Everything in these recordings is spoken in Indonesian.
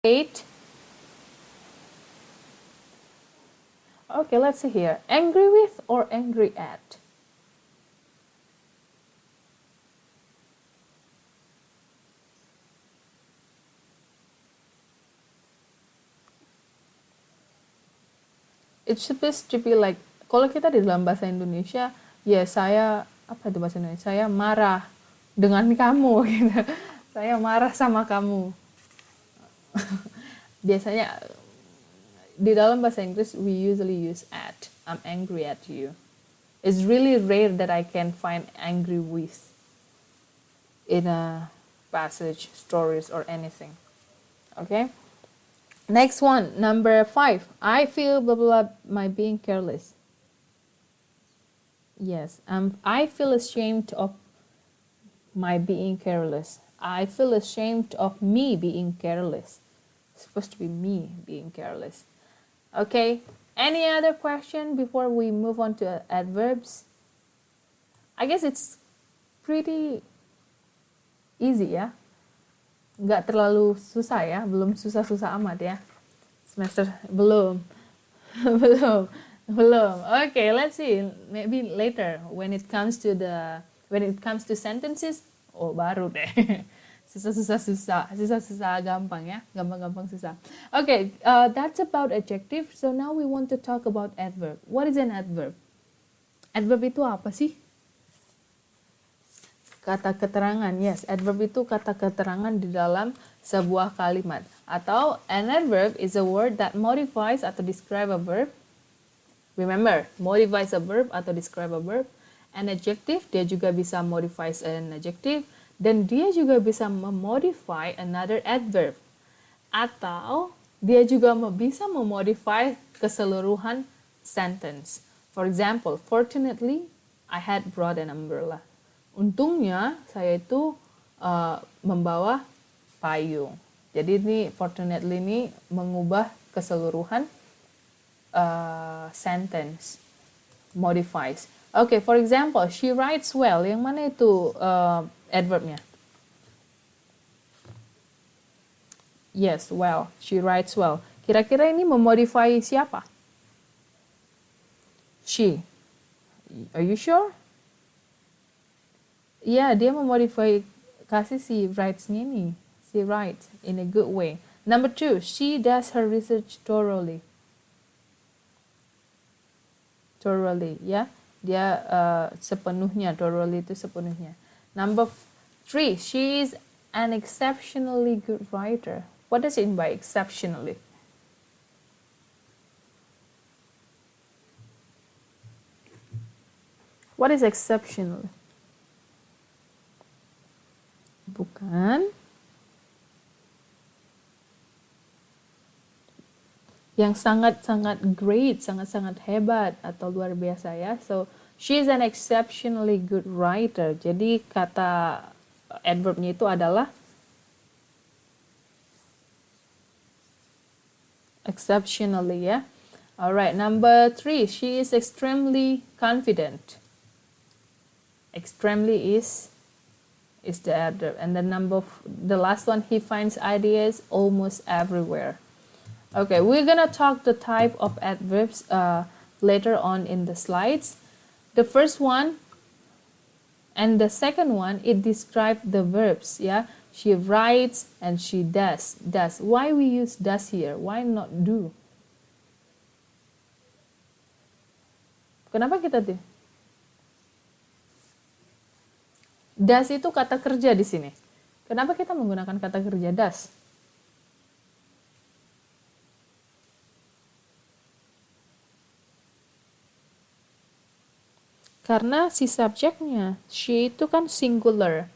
8. Okay, let's see here. Angry with or angry at? It's supposed to be like, kalau kita di dalam bahasa Indonesia, ya saya, apa itu bahasa Indonesia? Saya marah dengan kamu gitu. Saya marah sama kamu. Biasanya di dalam bahasa Inggris we usually use at. I'm angry at you. It's really rare that I can find angry with in a passage, stories, or anything. Okay. Next one, number 5. I feel blah blah blah my being careless. Yes, I feel ashamed of my being careless. I feel ashamed of me being careless. It's supposed to be me being careless. Okay, any other question before we move on to adverbs? I guess it's pretty easy ya. Nggak terlalu susah ya, belum susah-susah amat ya. Semester belum. belum. Okay, let's see. Maybe later when it comes to sentences, oh baru deh. susah gampang ya, gampang susah. Okay, that's about adjective. So now we want to talk about adverb. What is an adverb? Adverb itu apa sih? Kata keterangan. Yes, adverb itu kata keterangan di dalam sebuah kalimat. Atau an adverb is a word that modifies atau describe a verb. Remember, modifies a verb atau describe a verb. An adjective, dia juga bisa modify an adjective. Dan dia juga bisa memodify another adverb. Atau dia juga bisa memodify keseluruhan sentence. For example, fortunately, I had brought an umbrella. Untungnya, saya itu membawa payung. Jadi ini fortunately ini mengubah keseluruhan sentence. Modifies. Okay, for example, she writes well. Yang mana itu adverbnya? Yes, well. She writes well. Kira-kira ini memodify siapa? She. Are you sure? Ya, dia memodify kasih si writes-nya ini. She writes in a good way. Number 2, she does her research thoroughly. Thoroughly, ya. Dia sepenuhnya, thoroughly itu sepenuhnya. Number 3, she is an exceptionally good writer. What does it mean by exceptionally? What is exceptionally? Bukan. Yang sangat-sangat great, sangat-sangat hebat atau luar biasa ya. So, she is an exceptionally good writer. Jadi kata adverbnya itu adalah exceptionally ya. Alright, number 3, she is extremely confident. Extremely is the adverb. And the last one, he finds ideas almost everywhere. Okay, we're gonna talk the type of adverbs later on in the slides. The first one and the second one, it describes the verbs, yeah. She writes and she does. Does. Why we use does here? Why not do? Kenapa kita tuh? Does itu kata kerja di sini. Kenapa kita menggunakan kata kerja does? Karena si subjeknya, she itu kan singular.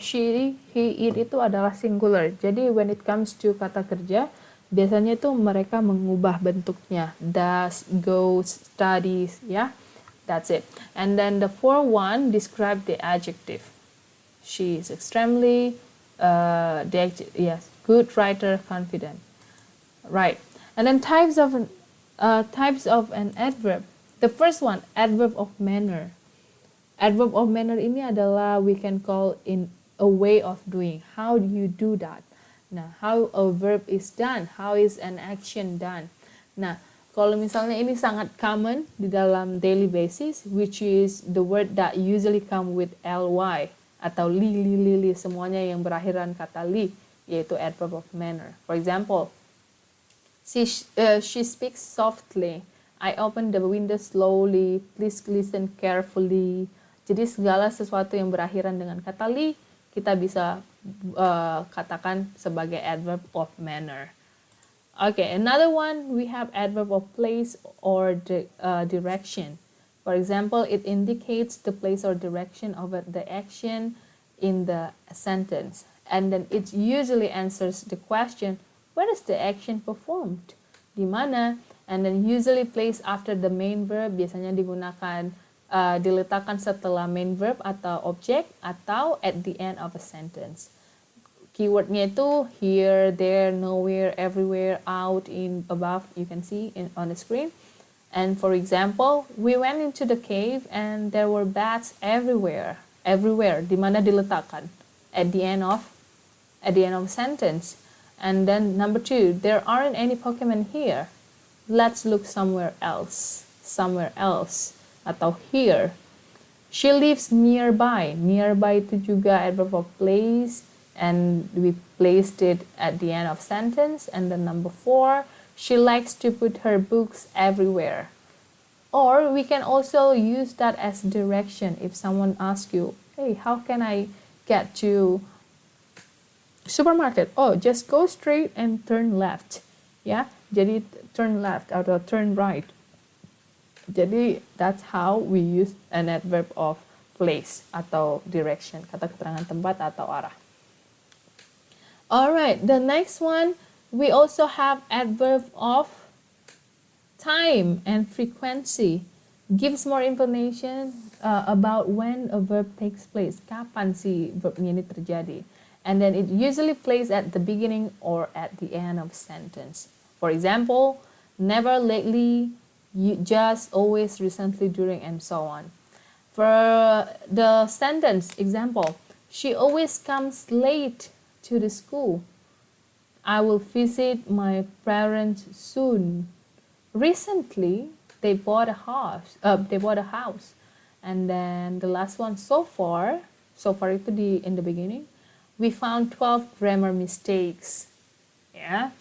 She, he, it itu adalah singular. Jadi when it comes to kata kerja, biasanya itu mereka mengubah bentuknya. Does, goes, studies, ya. That's it. And then the fourth one describe the adjective. She is extremely, good writer, confident. Right. And then types of an adverb. The first one, adverb of manner. Adverb of manner ini adalah we can call in a way of doing. How do you do that? Nah, how a verb is done, how is an action done. Nah, kalau misalnya ini sangat common di dalam daily basis, which is the word that usually come with ly atau li, semuanya yang berakhiran kata li, yaitu adverb of manner. For example, she speaks softly. I open the window slowly. Please listen carefully. Jadi segala sesuatu yang berakhiran dengan kata li, kita bisa katakan sebagai adverb of manner. Okay, another one, we have adverb of place or direction. For example, it indicates the place or direction of the action in the sentence. And then it usually answers the question, where is the action performed? Di mana? And then usually placed after the main verb, biasanya digunakan, diletakkan setelah main verb atau objek, atau at the end of a sentence. Keywordnya itu here, there, nowhere, everywhere, out, in, above, you can see on the screen. And for example, we went into the cave and there were bats everywhere. Everywhere, di mana diletakkan? At the end of sentence. And then number 2, there aren't any Pokemon here. Let's look somewhere else. Somewhere else. Atau here. She lives nearby. Nearby itu juga adverb of place. And we placed it at the end of sentence. And then number 4, she likes to put her books everywhere. Or we can also use that as direction. If someone asks you, hey, how can I get to supermarket? Oh, just go straight and turn left. Ya, jadi turn left atau turn right. Jadi that's how we use an adverb of place atau direction, kata keterangan tempat atau arah. Alright, the next one, we also have adverb of time and frequency. Gives more information about when a verb takes place. Kapan si verbnya ini terjadi. And then it usually plays at the beginning or at the end of sentence. For example, never, lately, just, always, recently, during, and so on. For the sentence example, she always comes late to the school. I will visit my parents soon. Recently, they bought a house. And then the last one, so far itu in the beginning, we found 12 grammar mistakes. Yeah.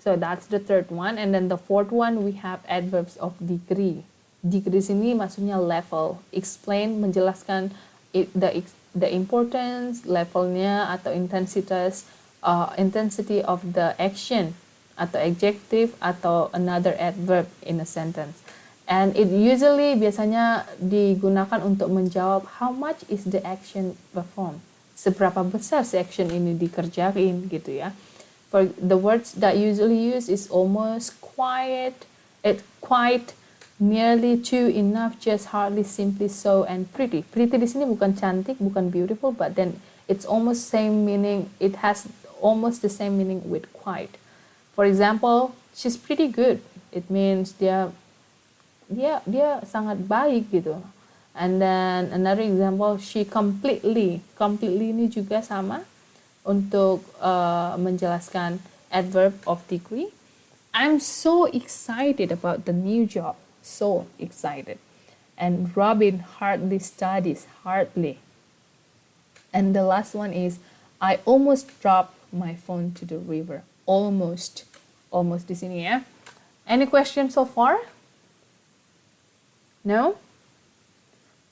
So that's the third one. And then the fourth one, we have adverbs of degree. Degree sini maksudnya level. Explain, menjelaskan the importance, levelnya atau intensitas, intensity of the action atau adjective atau another adverb in a sentence. And it usually biasanya digunakan untuk menjawab how much is the action performed. Seberapa besar si action ini dikerjain gitu ya. For the words that usually use is almost, quite, nearly, too, enough, just, hardly, simply, so, and pretty. Pretty di sini bukan cantik, bukan beautiful, but then it's almost same meaning. It has almost the same meaning with quite. For example, she's pretty good. It means dia sangat baik gitu. And then another example, she completely ini juga sama untuk menjelaskan adverb of degree. I'm so excited about the new job. So excited. And Robin hardly studies. Hardly. And the last one is, I almost dropped my phone to the river. Almost di sini ya. Any questions so far? No?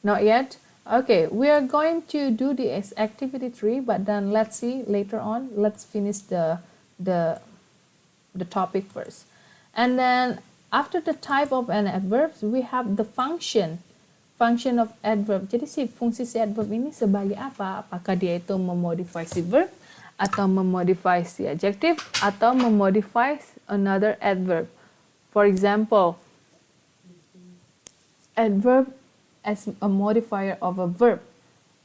Not yet? Okay, we are going to do the activity 3, but then let's see later on. Let's finish the topic first. And then after the type of an adverb, we have the function of adverb. Jadi fungsi si adverb ini sebagai apa? Apakah dia itu memodify si verb, atau memodify si adjective, atau memodify another adverb. For example, adverb as a modifier of a verb.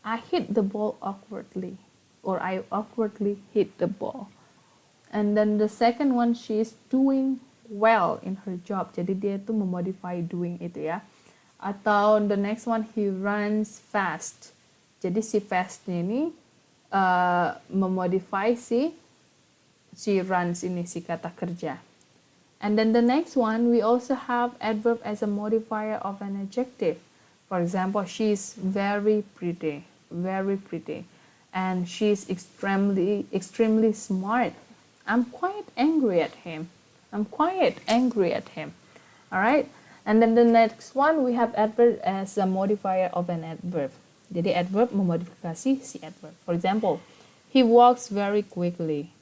I hit the ball awkwardly, or I awkwardly hit the ball. And then the second one, she is doing well in her job. Jadi dia itu memodify doing itu ya. Atau the next one, he runs fast. Jadi si fast ini memodify si She runs ini si kata kerja. And then the next one, we also have adverb as a modifier of an adjective. For example, she's very pretty, and she's extremely smart. I'm quite angry at him. All right. And then the next one, we have adverb as a modifier of an adverb. Jadi adverb memodifikasi si adverb. For example, he walks very quickly.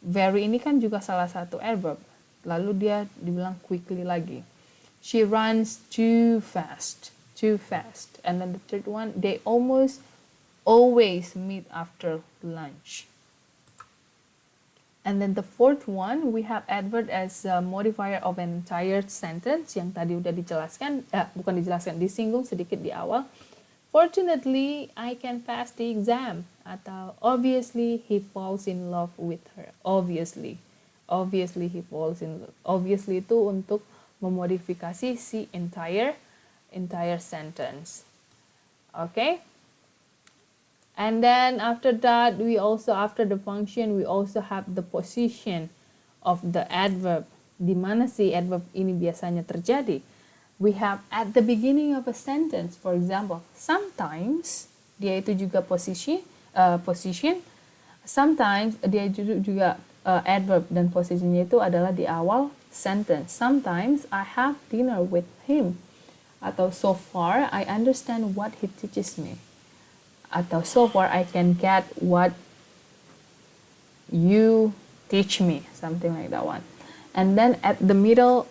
Very ini kan juga salah satu adverb. Lalu dia dibilang quickly lagi. She runs too fast. And then the third one, they almost always meet after lunch. And then the fourth one, we have adverb as a modifier of an entire sentence, yang tadi udah dijelaskan, disinggung sedikit di awal. Fortunately, I can pass the exam. Atau obviously he falls in love with her. Obviously he falls in love. Obviously itu untuk memodifikasi si entire sentence. Okay? And then after that, after the function, we also have the position of the adverb. Di mana si adverb ini biasanya terjadi? We have at the beginning of a sentence. For example, sometimes dia itu juga position. Sometimes dia juga adverb, dan posisinya itu adalah di awal sentence. Sometimes I have dinner with him. Atau so far I understand what he teaches me. Atau so far I can get what you teach me. Something like that one. And then in the middle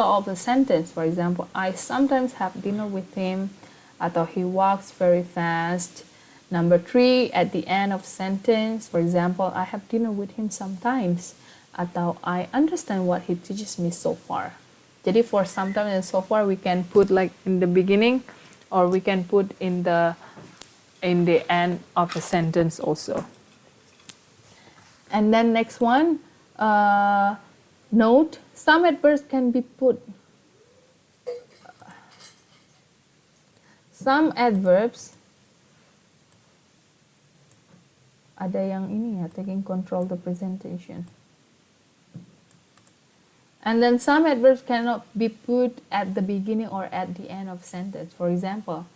of the sentence, for example, I sometimes have dinner with him. Atau he walks very fast. Number 3, at the end of sentence, for example, I have dinner with him sometimes. Atau I understand what he teaches me so far. Jadi for sometimes and so far, we can put like in the beginning, or we can put in the end of a sentence also. And then next one, note, some adverbs can be put. Some adverbs, ada yang ini ya, taking control the presentation. And then some adverbs cannot be put at the beginning or at the end of sentence. For example,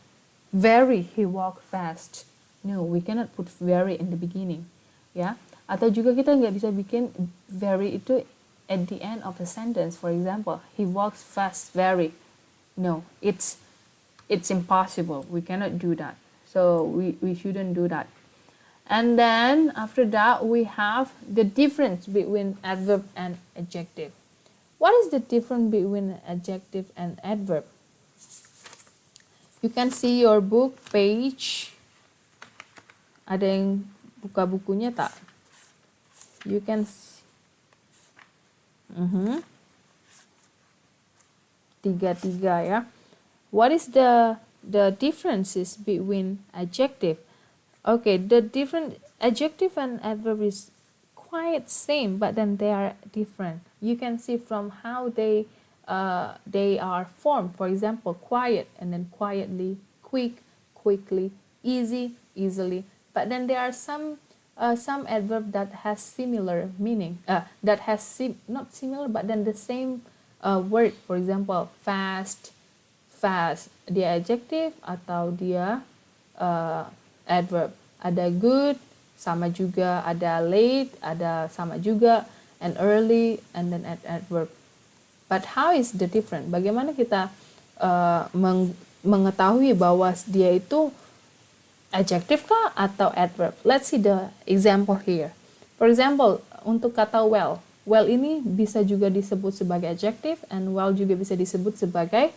very, he walked fast. No, we cannot put very in the beginning. Ya, atau juga kita nggak bisa bikin very itu at the end of a sentence. For example, he walks fast very. No, it's impossible. We cannot do that. So we shouldn't do that. And then after that, we have the difference between adverb and adjective. What is the difference between adjective and adverb? You can see your book page. Ada yang buka bukunya tak? You can see. 3 ya. What is the differences between adjective? Okay, the different adjective and adverb is quite same, but then they are different. You can see from how they are formed. For example, quiet, and then quietly, quick, quickly, easy, easily. But then there are some adverb that has similar meaning. That has not similar, but then the same word. For example, fast. Dia adjective atau dia adverb. Ada good, sama juga. Ada late, ada sama juga. And early, and then adverb. But how is the different? Bagaimana kita mengetahui bahwa dia itu adjective kah atau adverb? Let's see the example here. For example, untuk kata well. Well ini bisa juga disebut sebagai adjective, and well juga bisa disebut sebagai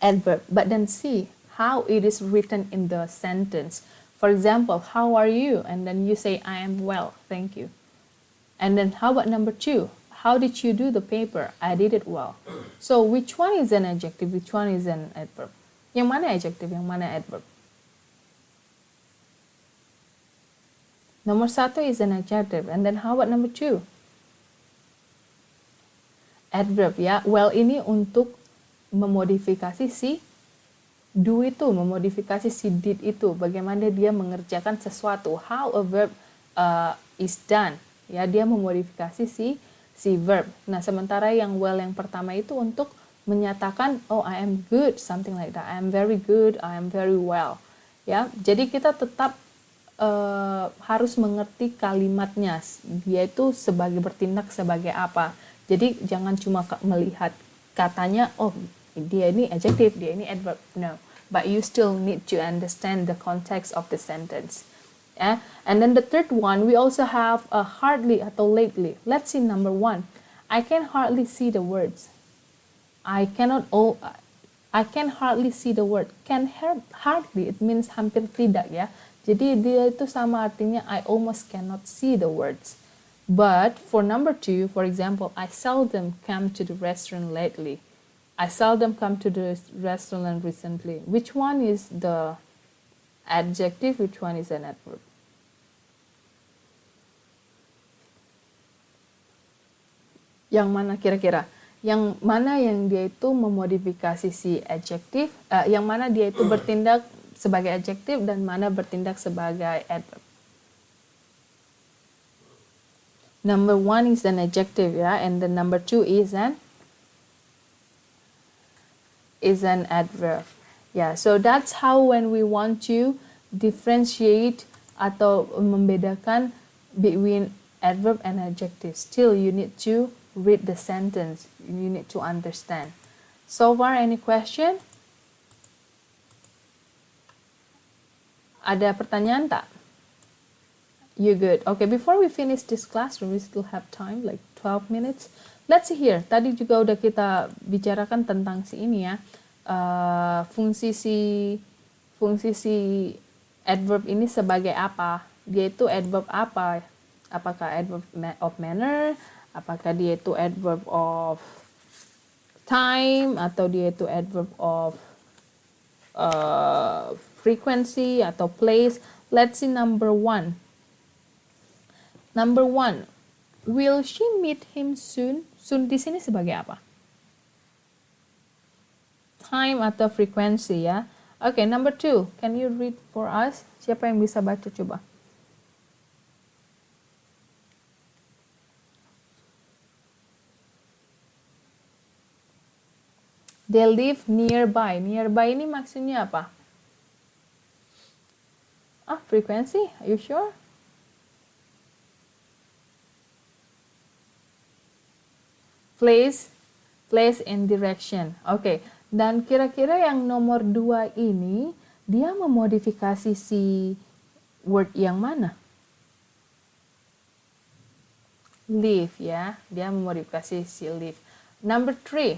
adverb. But then see how it is written in the sentence. For example, how are you? And then you say, I am well, thank you. And then how about number 2? How did you do the paper? I did it well. So which one is an adjective? Which one is an adverb? Yang mana adjective? Yang mana adverb? Nomor 1 is an adjective. And then how about number 2? Adverb ya. Well ini untuk memodifikasi si do itu, memodifikasi si did itu. Bagaimana dia mengerjakan sesuatu. How a verb is done. Ya, dia memodifikasi si verb. Nah, sementara yang well yang pertama itu untuk menyatakan, oh I am good, something like that. I am very good, I am very well. Ya, jadi kita tetap harus mengerti kalimatnya. Dia itu bertindak sebagai apa. Jadi jangan cuma melihat katanya, oh dia ini adjective, dia ini adverb. No, but you still need to understand the context of the sentence. Yeah? And then the third one, we also have hardly atau lately. Let's see number 1. I can hardly see the words. I can hardly see the word. Hardly, it means hampir tidak ya. Jadi dia itu sama artinya I almost cannot see the words. But for number 2, for example, I seldom come to the restaurant lately. I seldom come to the restaurant recently. Which one is the adjective? Which one is an adverb? Yang mana kira-kira? Yang mana yang dia itu memodifikasi si adjektif, yang mana dia itu bertindak sebagai adjektif dan mana bertindak sebagai adverb. Number 1 is an adjective, ya, and the number 2 is an adverb. Yeah, so that's how when we want to differentiate atau membedakan between adverb and adjective, still you need to read the sentence. You need to understand. So far, any question? Ada pertanyaan tak? You good? Okay, before we finish this classroom, we still have time, like 12 minutes. Let's see here. Tadi juga udah kita bicarakan tentang si ini ya. Fungsi si adverb ini sebagai apa? Dia itu adverb apa? Apakah adverb of manner? Apakah dia itu adverb of time? Atau dia itu adverb of frequency atau place? Let's see number 1. Number 1, will she meet him soon? Soon di sini sebagai apa? Time atau frequency ya. Okay, number 2, can you read for us? Siapa yang bisa baca coba? They live nearby. Nearby ini maksudnya apa? Frequency? Are you sure? Place and direction. Oke. Dan kira-kira yang nomor 2 ini, dia memodifikasi si word yang mana? Live ya. Dia memodifikasi si live. Number 3.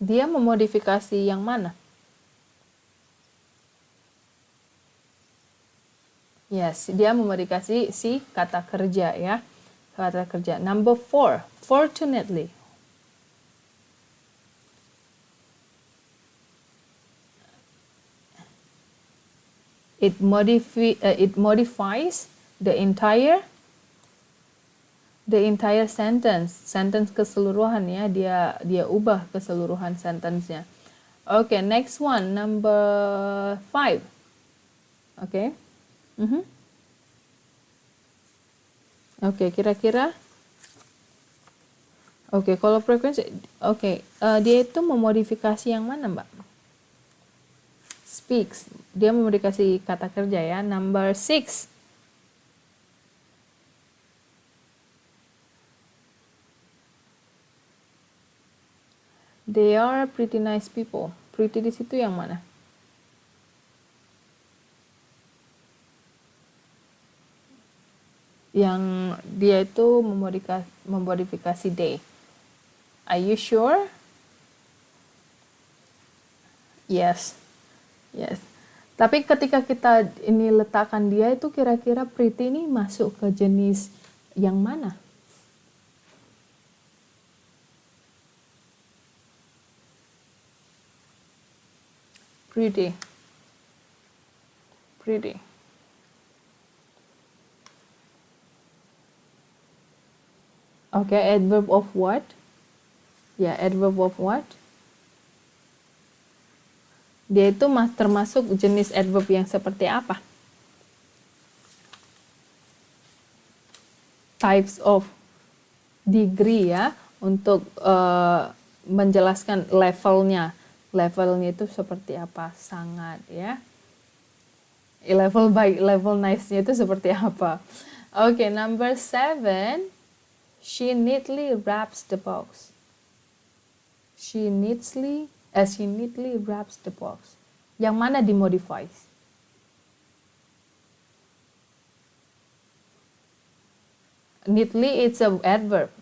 Dia memodifikasi yang mana? Yes, dia memodifikasi si kata kerja ya. Kata kerja. Number 4, fortunately. It modifies the entire sentence. Sentence keseluruhan ya, dia ubah keseluruhan sentence-nya. Okay, next one, number 5. Okay. Oke, kira-kira. Oke, kalau frekuensi, dia itu memodifikasi yang mana, Mbak? Speaks, dia memodifikasi kata kerja ya. Number 6. They are pretty nice people. Pretty di situ yang mana? Yang dia itu memodifikasi they. Are you sure? Yes. Tapi ketika kita ini letakkan dia itu kira-kira pretty ini masuk ke jenis yang mana? Pretty. Okay, adverb of what? Yeah, adverb of what? Dia itu termasuk jenis adverb yang seperti apa? Types of degree ya, untuk menjelaskan levelnya. Levelnya itu seperti apa? Sangat ya. Level baik, level nice-nya itu seperti apa? Oke, number 7. She neatly wraps the box. She neatly wraps the box. Yang mana dimodify? Neatly it's an adverb.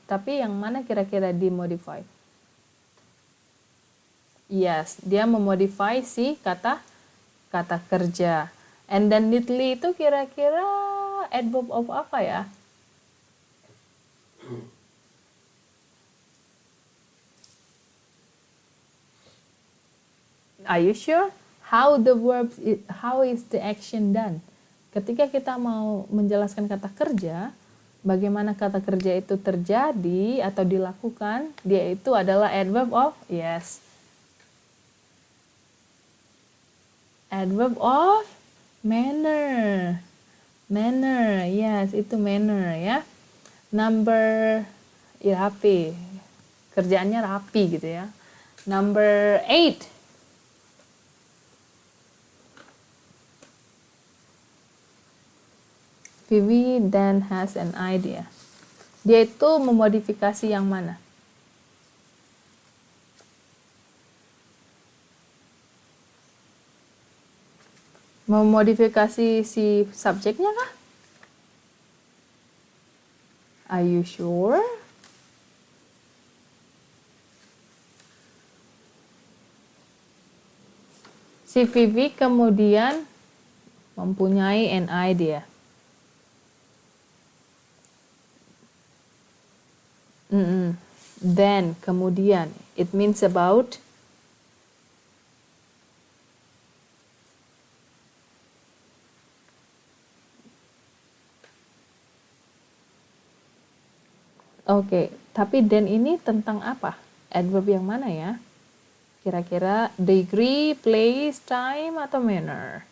Tapi yang mana kira-kira dimodify? Yes, dia memodify si kata kerja. And then neatly itu kira-kira adverb of apa ya? Are you sure? How is the action done? Ketika kita mau menjelaskan kata kerja, bagaimana kata kerja itu terjadi atau dilakukan, dia itu adalah adverb of adverb of manner. Manner, yes, itu manner ya. Number, ya rapi. Kerjaannya rapi gitu ya. Number 8. Vivi then has an idea. Dia itu memodifikasi yang mana? Memodifikasi si subjeknya kah? Are you sure? Si Vivi kemudian mempunyai an idea. Then, kemudian. It means about. Oke, tapi then ini tentang apa? Adverb yang mana ya? Kira-kira degree, place, time, atau manner?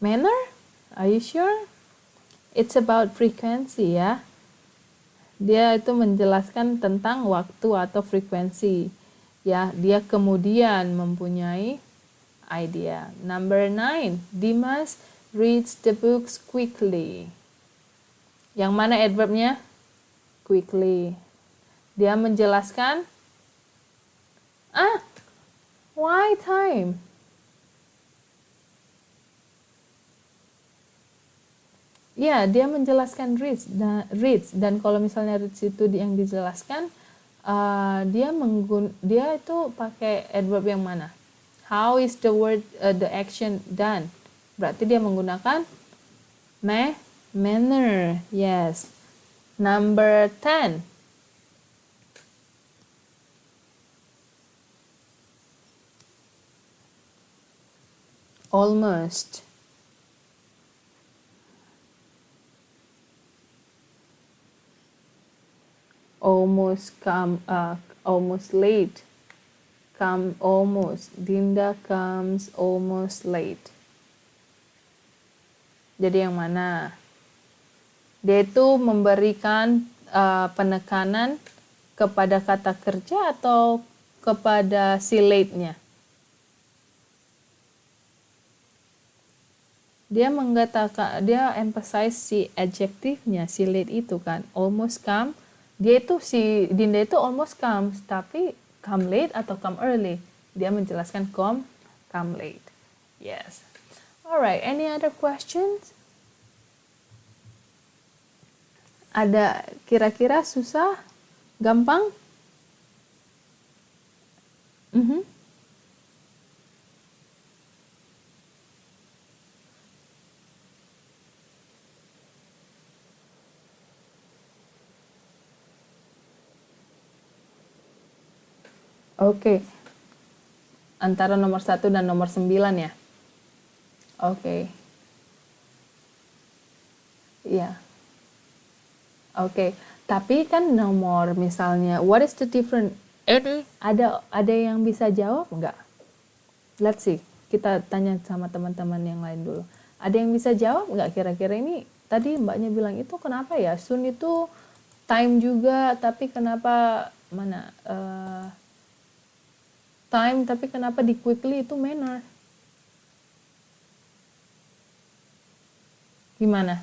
Manner? Are you sure? It's about frequency ya. Dia itu menjelaskan tentang waktu atau frekuensi. Ya, dia kemudian mempunyai idea. Number 9. Dimas reads the books quickly. Yang mana adverbnya? Quickly. Dia menjelaskan why time? Ya, dia menjelaskan reads dan kalau misalnya reads itu yang dijelaskan, dia itu pakai adverb yang mana? How is the action done? Berarti dia menggunakan manner. Yes. Number 10. Almost. Almost late. Come almost. Dinda comes almost late. Jadi yang mana? Dia itu memberikan penekanan kepada kata kerja atau kepada si late-nya? Dia mengatakan, dia emphasize si adjektifnya, si late itu kan, almost come. Dia itu si Dinda itu almost comes, tapi come late atau come early? Dia menjelaskan come late. Yes. Alright, any other questions? Ada kira-kira susah? Gampang? Oke. Antara nomor 1 dan nomor 9 ya? Oke. Iya. Oke. Tapi kan nomor misalnya, what is the difference Ada yang bisa jawab nggak? Let's see. Kita tanya sama teman-teman yang lain dulu. Ada yang bisa jawab nggak kira-kira ini? Tadi mbaknya bilang itu kenapa ya? Soon itu time juga, tapi kenapa mana? Time, tapi kenapa di quickly itu manner? Gimana?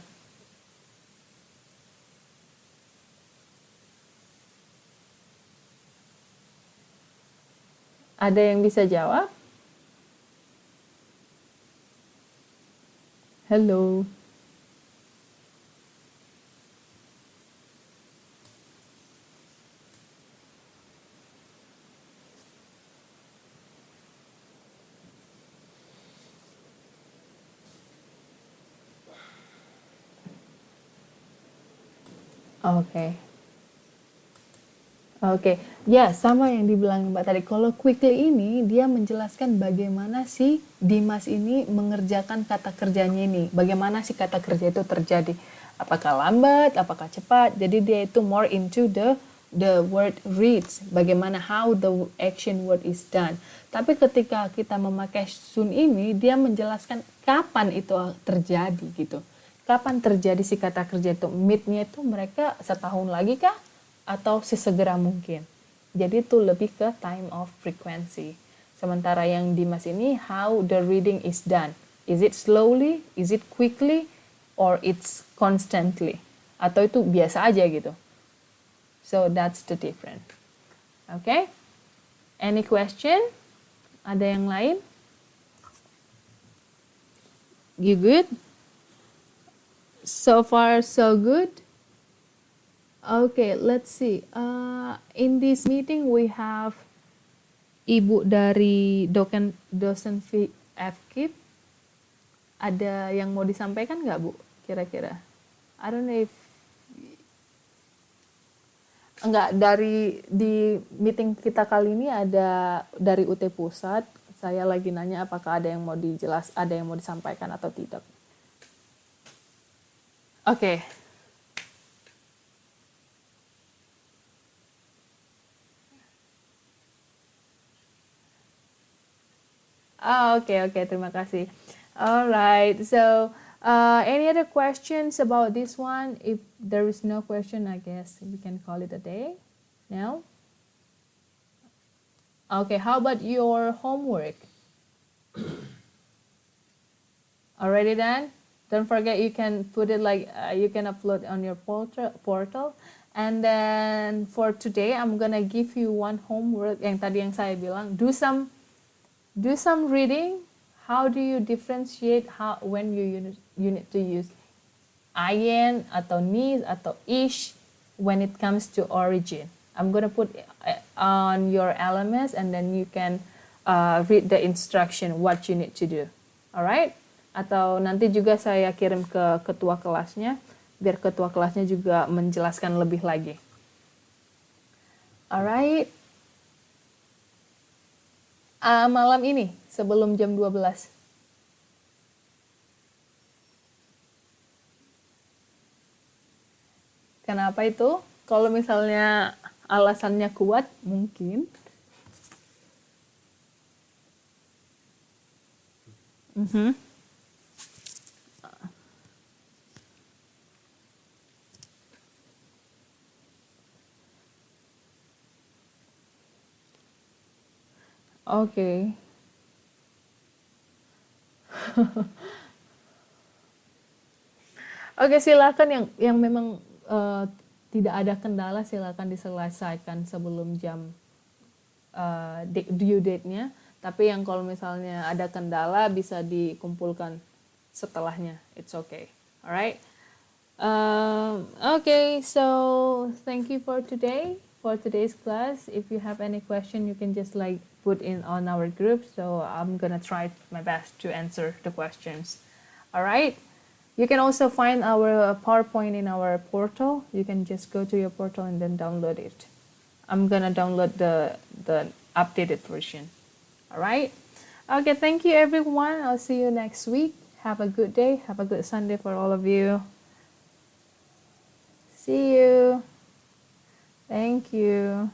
Ada yang bisa jawab? Hello. Oke. Oke, ya sama yang dibilang Mbak tadi. Kalau quickly ini dia menjelaskan bagaimana si Dimas ini mengerjakan kata kerjanya ini. Bagaimana si kata kerja itu terjadi. Apakah lambat, apakah cepat. Jadi dia itu more into the word reads. Bagaimana how the action word is done. Tapi ketika kita memakai soon ini, dia menjelaskan kapan itu terjadi gitu. Kapan terjadi si kata kerja itu. Meet-nya itu mereka setahun lagi kah? Atau sesegera mungkin. Jadi itu lebih ke time of frequency. Sementara yang Dimas ini, how the reading is done. Is it slowly, is it quickly, or it's constantly. Atau itu biasa aja gitu. So that's the difference. Okay? Any question? Ada yang lain? You good? So far so good? Okay, let's see. In this meeting we have Ibu dari dosen FKIP. Ada yang mau disampaikan nggak Bu? Kira-kira? I don't know if enggak, di meeting kita kali ini ada dari UT Pusat. Saya lagi nanya apakah ada yang mau ada yang mau disampaikan atau tidak. Oke. Okay. Terima kasih. Alright. So, any other questions about this one? If there is no question, I guess we can call it a day. No? Okay. How about your homework? Already done? Don't forget you can put it like you can upload on your portal. And then for today, I'm gonna give you one homework. Yang tadi yang saya bilang, do some reading. How do you differentiate when you need to use ayen atau nis atau ish when it comes to origin? I'm gonna put on your LMS and then you can read the instruction what you need to do. Alright? Atau nanti juga saya kirim ke ketua kelasnya biar ketua kelasnya juga menjelaskan lebih lagi. Alright? Malam ini sebelum jam 12. Kenapa itu? Kalau misalnya alasannya kuat, mungkin. Oke. Oke, silakan yang memang tidak ada kendala silakan diselesaikan sebelum jam due date-nya. Tapi yang kalau misalnya ada kendala bisa dikumpulkan setelahnya. It's okay. Alright. Okay, so thank you for today's class. If you have any question, you can just like put in on our group. So I'm gonna try my best to answer the questions. Alright. You can also find our PowerPoint in our portal. You can just go to your portal and then download it. I'm gonna download the updated version. Alright? Okay, thank you everyone. I'll see you next week. Have a good day. Have a good Sunday for all of you. See you. Thank you.